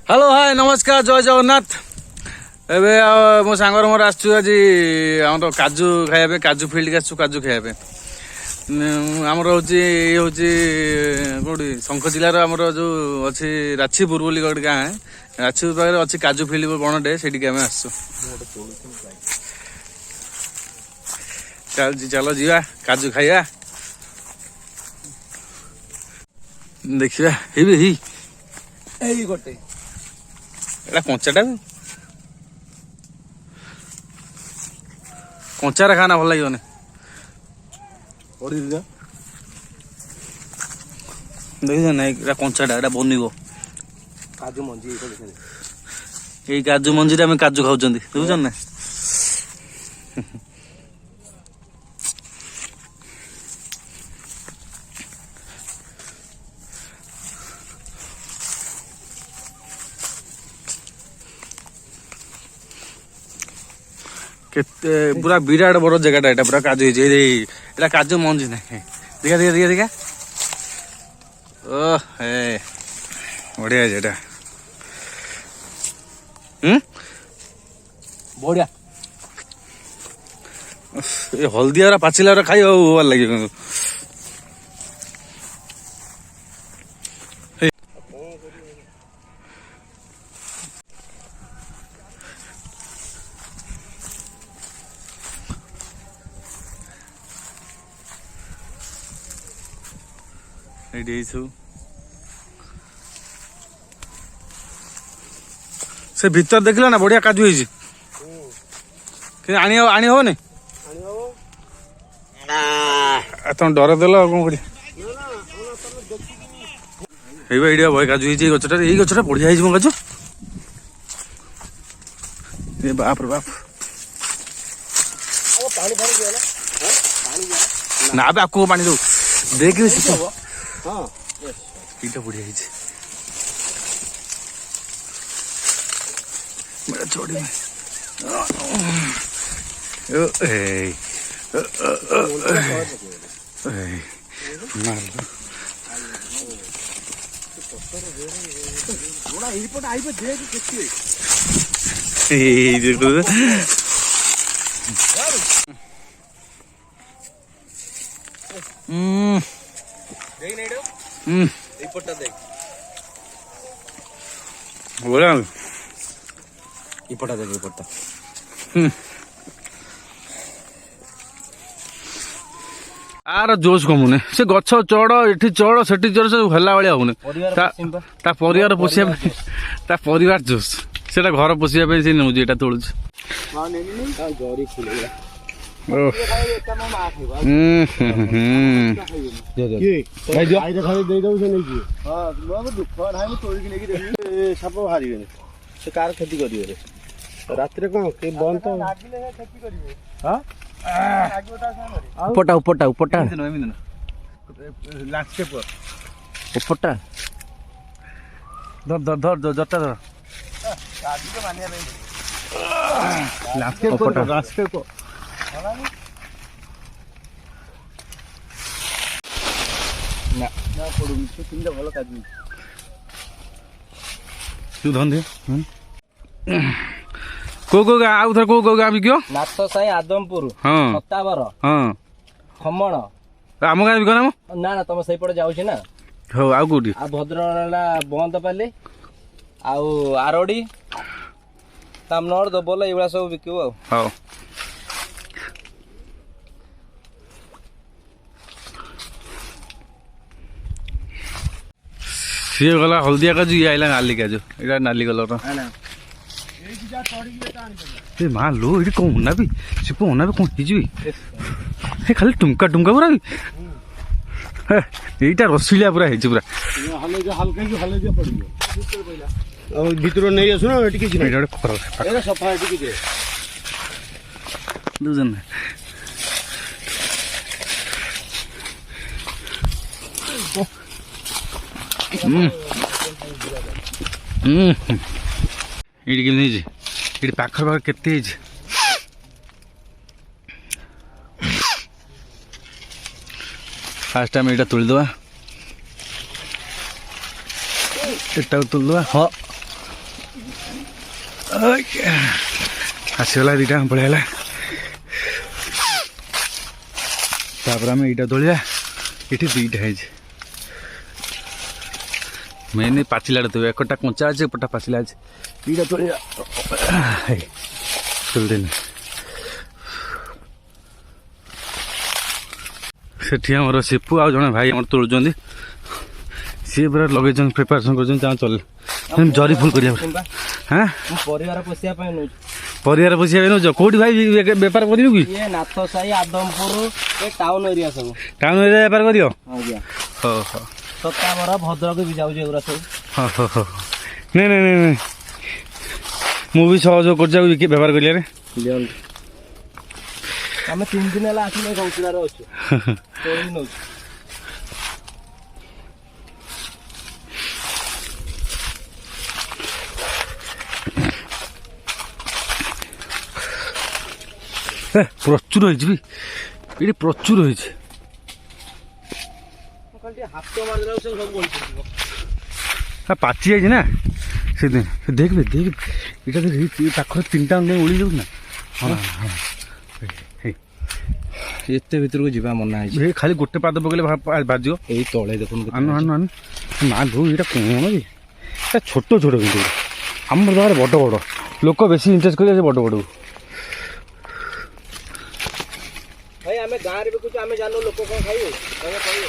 Hello hi नमस्कार जय जगन्नाथ। एबे मो सांगर मोर आसछु आज आम काजू खाइबे काजू फील्ड के आसछु काजू खाइबे आमर होची कोडी शंख जिलार आमर जो अछि राछीपुर बोली गोटे गाँ राछीपुर पाखे अच्छी काजू फील्ड बणटे से आम आसछु। चलो जीवा काजू खाइबा देखिबा ही गोटे एटा कंचाटा कंचार खाना भल लगे देख ना कंचाटा एटा बनिब काजू मंजी ये काजू मंजी आम काजू खाऊँ देखुन ना पूरा विराट बड़ जगह एटा पूरा काजू एटा काजू मंजी ना देखा देखा देखा देखा ओ हे बढ़िया है बढ़िया ये हल्दिया पाचिला खाई भल लगे से भीतर देखल ना बढ़िया काजू आनी हबनी तुम डर देल कौन कर भय काजू गचटा ये गचटा बढ़िया काजू बाप रे बाप ना बे आपको पानी दो देख बढ़िया मेरा छोड़ी में बोला इपटा देख इपटा आर जोश कमुने से गछ चढ़ एठी चढ़ सेठी चढ़ सब हल्ला भाई हूने ता परिवार पोषिया ता परिवार जोश सेटा घर पोषिया पे से नउजी एटा तोळुछ साप बाहर से कार क्षति करेंगे रात कौन के बंद तो उपटा उपटा उपटा उपटा धर धर धर जटा धर भल काजू तू धन दे को गाँ आउ थर को गाँ बिक नाथ साई आदमपुर हाँ सतावर हाँ खमण आम गाँ बिक नाम ना ना तुम सहीपटे जाऊँ ना हो आउ कौटी आ भद्रक बंदपाली आरडी तामनगढ़ दोबल ये सब बिकू हाँ सी गला हल्दिया काजू ये आइला नाली काजू ये नाली कलर माँ लो ये कौन होना भी से होना भी कौन ही खाली टुमका टुमका पूरा भी यहीटा रसिलिया पूरा है पूरा भीतर नहीं आसु ना सफा बुझन ये पाखर पाख के फास्ट टाइम यहाँ तुलदे एटा तुलदे हाँ ଆସିଗଲା ଦୁଇଟା ପଳେଇଗଲା। ତାପରେ ଆମେ ଏଇଟା ତୋଳିବା। ଏଠି ଦୁଇଟା ହେଇଛି। ମେନ୍ ପାଚିଲାଟା ଥିବ। ଏକଟା କଞ୍ଚା ଅଛି ଏପଟା ପାଚିଲା ଅଛି। ଏଇଟା ତୋଳିବା। ତୋଳିଦେଲି। ସେଠି ଆମର ସିପୁ ଆଉ ଜଣେ ଭାଇ ଆମର ତୋଳୁଛନ୍ତି। ସିଏ ପୁରା ଲଗେଇଛନ୍ତି ପ୍ରିପାରେସନ୍ କରୁଛନ୍ତି ତାଙ୍କ ଚଲେ ଜରି ଫୁଲ୍ କରିବା। ହାଁ ପରିବାର ପୋଷିବା ପାଇଁ ନେଉଛି। ପରିବାର ପୋଷିବା ପାଇଁ ନେଉଛ? କୋଉଠି ଭାଇ ବେପାର କରିବ କି? ଇଏ ନାଥ ସାହି ଆଦମପୁର ଏ ଟାଉନ ଏରିଆ ସବୁ। ଟାଉନ ଏରିଆ ବେପାର କରିବ? ଆଜ୍ଞା। ହଉ ହଉ। ସତାବର ଭଦ୍ରକ ବି ଯାଉଛି ଏଗୁରା ସବୁ। ହଁ ହଉ ହଉ। ନାଇଁ ନାଇଁ ନାଇଁ ନାଇଁ ମୁଁ ବି ସହଯୋଗ କରୁଛି ଆଉ ବେପାର କରିବାରେ। ଆମେ 3 ଦିନ ହେଲା ଆସିଲେ ଗଙ୍କୁଳାରେ ଅଛୁ। ତୋଳି ନଉଛୁ। ପ୍ରଚୁର ହେଇଛି ବି ଏଠି ପ୍ରଚୁର ହେଇଛି। ହାତ ମାରିଦେଲା ସବୁ ପାଚି ଯାଇଛି ନା ସେଥିପାଇଁ। ଦେଖିବେ ଦେଖ ଏଇଟା ପାଖରେ 3ଟା ଓଳି ଯାଉଛି ନା। ହଁ ଏତେ ଭିତରକୁ ଯିବା ମନା ହେଇଛି। ଖାଲି ଗୋଟେ ପାଦ ପକେଇଲେ ବାଜିବ। ଏଇ ତଳେ ଦେଖନ୍ତୁ। ଆନୁ ଆନୁ ଆନୁ ନା ଧୋ ଏଇଟା କଣ କି ଏଇଟା ଛୋଟ ଛୋଟ କିନ୍ତୁ ଆମର ଜାଗାରେ ବଡ଼ ବଡ଼ ଲୋକ ବେଶୀ ଇଣ୍ଟରେଷ୍ଟ କରିବେ ସେ ବଡ଼ ବଡ଼। ଭାଇ ଆମେ ଗାଁରେ ବିକୁଛୁ ଆମେ ଜାଣୁ ଲୋକ କଣ ଖାଇବେ ତମେ କହିବ।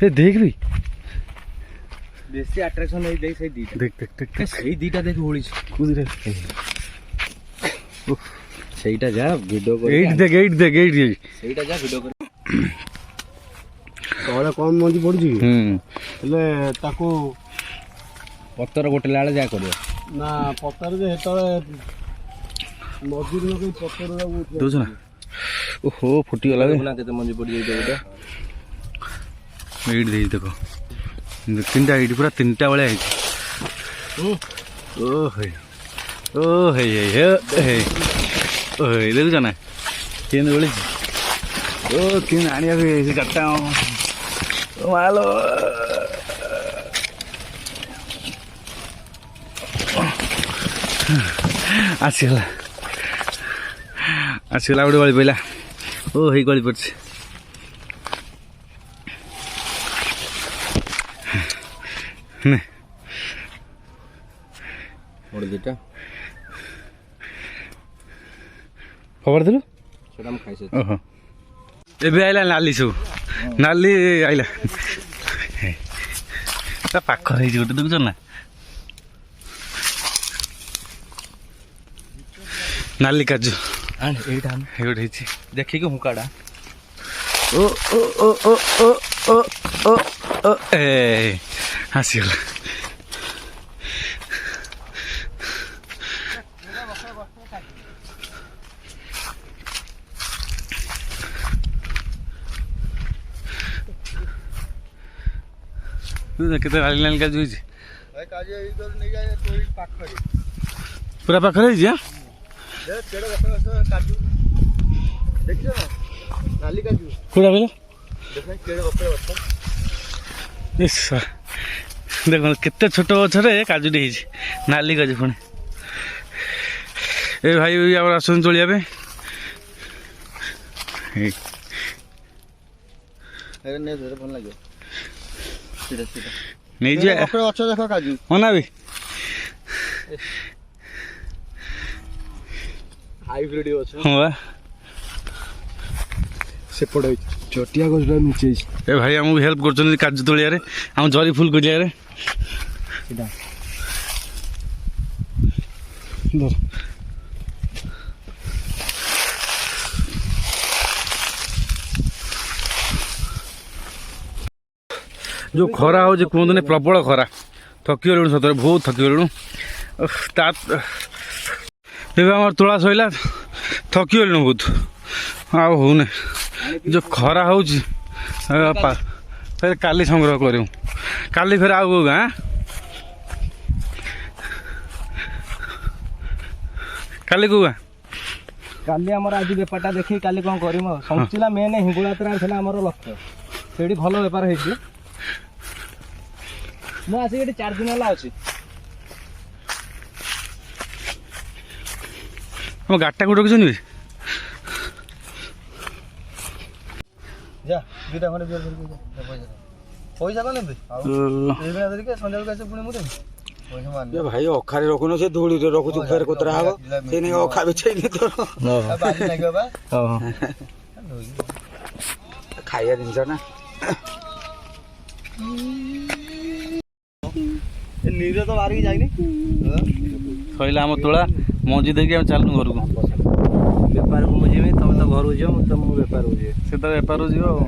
ଏ ଦେଖିବି ବେଶୀ ଆଟ୍ରାକ୍ସନ ହେଇ ଦେଇ ସେଇ ଦିଟା। ଦେଖ ଦେଖ ଦେଖ ସେଇ ଦିଟା ଦେଖି ଓଳିଛି। କୋଉଦିରେ ସେଇଟା ଯା ଭିଡିଓ କରି। ଏଇଠି ଦେଖ ଏଇଠି ଦେଖ ଏଇଠି ସେଇଟା ଯା ଭିଡିଓ କରି। ତଳେ କମ ମଞ୍ଜି ପଡୁଛି କି? ହେଲେ ତାକୁ ପତର ଗୋଟେ ବେଳେ ଯାହା କରିବ ନା ପତର ଯେ ସେତେବେଳେ ମଜୁରୀ ଲଗେଇ ପତର ଦଉଛ ନା। ଓହୋ ଫୁଟିଗଲା ନା କେତେ ମଞ୍ଜି ପଡିଯାଇଛି ଗୋଟେ। ଏଇଠି ଦେଇଛି ଦେଖ 3ଟା ଏଇଠି ପୁରା 3ଟା ଭଳିଆ ହେଇଛି। ଓ ହେଇ ଓ ହେଇ ହେଇ ଦେଖୁଛ ନା କେମିତି ଓଳିଛି। ଓ କେମିତି ଆଣିବାକୁ ସେ 4ଟା ମାଲ। ଆସିଗଲା ଆସିଗଲା ଗୋଟେ ଗଳି ପଇଲା। ଓ ହେଇ ଗଳି ପଡ଼ିଛି। ଦିଟା ଖବର ଦେଲୁ ସେଟା ମୁଁ ଖାଇସାରିଛି। ଓହୋ ଏବେ ଆଇଲା ନାଲି ସବୁ ନାଲି ଆଇଲା ତା ପାଖରେ ହେଇଛି ଗୋଟେ ଦେଖୁଛ ନା ନାଲି କାଜୁ। ଏଇଟା ଗୋଟେ ହେଇଛି ଦେଖିକି ହୁଙ୍କାଟା। ଓ ଓ ଓ ଓ ଓ ଓ ଓ ଓ ଏ ଆସିଗଲା। କେତେ ନାଲି ନାଲି କାଜୁ ହେଇଛି ପୁରା ପାଖରେ ହେଇଛି। କୋଉଟା କହିଲ? ଦେଖନ୍ତୁ କେତେ ଛୋଟ ଗଛରେ କାଜୁଟି ହେଇଛି ନାଲି କାଜୁ। ପୁଣି ଏ ଭାଇ ଆମର ଆସୁଛନ୍ତି ତୋଳିବା ପାଇଁ। ଭଲ ଲାଗିବ ନେଇଯିବା ଗଛ ଦେଖ କାଜୁ। ହଁ ନା ବି ହାଇବ୍ରିଡ ଗଛ। ହଁ ବା ସେପଟେ ଚଟିଆ ଗଛଟା ଲୁଚେଇଛି। ଏ ଭାଇ ଆମକୁ ହେଲ୍ପ କରୁଛନ୍ତି କାଜୁ ତୋଳିବାରେ ଆମ ଜରି ଫୁଲ୍ କରିବାରେ। ଯୋଉ ଖରା ହଉଛି କୁହନ୍ତୁନି ପ୍ରବଳ ଖରା। ଥକିଗଲୁଣି ସତରେ ବହୁତ ଥକିଗଲୁଣୁ। ତା ଏବେ ଆମର ତୋଳା ସଇଲା ଥକିଗଲୁଣୁ ବହୁତ ଆଉ ହଉନି। ଯୋଉ ଖରା ହଉଛି ଫେର କାଲି ସଂଗ୍ରହ କରିବୁ। କାଲି ଫେର ଆଉ କୋଉ ଗାଁ କାଲି କୋଉ ଗାଁ କାଲି ଆମର ଆଜି ବେପାରଟା ଦେଖିକି କାଲି କଣ କରିବୁ। ସଞ୍ଚିଲା ମେନ୍ ହିଙ୍ଗୁଳାତ୍ରା ଥିଲା ଆମର ଲକ୍ଷ୍ୟ। ସେଇଠି ଭଲ ବେପାର ହେଇଛି। ମୁଁ ଆସିକି ଏଠି 4 ଦିନ ହେଲା ଅଛି। ଆମ ଗାଡ଼ିଟା କୋଉଠି ରଖିଛନ୍ତି? ଯା ଦୁଇଟା ଖଣ୍ଡେ ବିଅର ଧରିକି ଯା ପଇସା କଣ ନେବେ ଆଉ ଏଇଭଳିଆ ଧରିକି ସନ୍ଧ୍ୟାବେଳକୁ ଆସିବ ପୁଣି ମୁଁ ଦେବି ପଇସା ମାରିଲେ ଭାଇ ଅଖାରେ ରଖୁନ ସେ ଧୂଳିରେ ରଖୁଛୁ ଫେର କୋତରା ହବ ସେ ନେଇ ଅଖା ବିଛେଇନି ତୋର ବାଜି ଲାଗିବ ବା ଖାଇବା ଜିନିଷ ନା ନୀର ତ ବାହାରିକି ଯାଇନି ସଇଲା ଆମ ତୋଳା ମଞ୍ଜି ଦେଇକି ଆମେ ଚାଲୁନୁ ଘରକୁ। ବେପାରକୁ ମୁଁ ଯିବି, ତମେ ତ ଘରକୁ ଯିବ, ମୁଁ ତମକୁ ବେପାରକୁ ଯିବି। ସେ ତ ବେପାରକୁ ଯିବ ଆଉ।